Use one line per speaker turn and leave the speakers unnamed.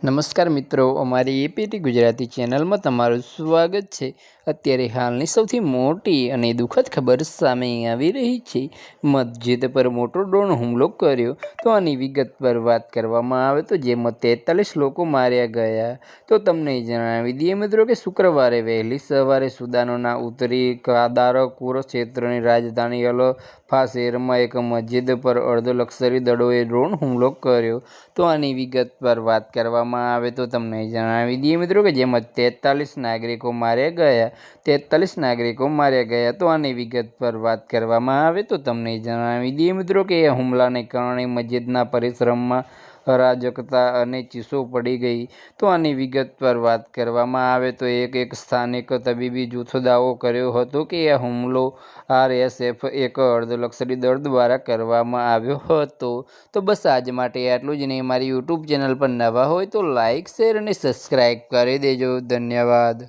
નમસ્કાર મિત્રો, અમારી એપીટી ગુજરાતી ચેનલમાં તમારું સ્વાગત છે। અત્યારે હાલની સૌથી મોટી અને દુઃખદ ખબર સામે આવી રહી છે। મસ્જિદ પર મોટો ડ્રોન હુમલો કર્યો તો આની વિગત પર વાત કરવામાં આવે તો જેમાં 43 લોકો માર્યા ગયા। તો તમને જણાવી દઈએ મિત્રો કે શુક્રવારે વહેલી સવારે સુદાનના ઉત્તરી દારફુર ક્ષેત્રની રાજધાની અલ-ફા શહેરમાં એક મસ્જિદ પર અર્ધલશ્કરી દળોએ ડ્રોન હુમલો કર્યો। તો આની વિગત પર વાત કરવામાં આવે તો તમને જણાવી દઈએ મિત્રો કે જેમાં 43 નાગરિકો માર્યા ગયા। 43 નાગરિકો માર્યા ગયા। તો આની વિગત પર વાત કરવામાં આવે તો તમને જણાવી દઈએ મિત્રો કે આ હુમલાને કારણે મસ્જિદના પરિસરમાં અરાજકતા અને ચીસો પડી ગઈ। તો આની વિગત પર વાત કરવામાં આવે તો એક સ્થાનિક તબીબી જૂથે દાવો કર્યો હતો કે આ હુમલો આરએસએફ એક અર્ધલશ્કરી દળ દ્વારા કરવામાં આવ્યો હતો। તો બસ આજ માટે આટલું જ નહીં। મારી યુટ્યુબ ચેનલ પર નવા હોય તો લાઇક, શેર અને સબસ્ક્રાઈબ કરી દેજો। ધન્યવાદ।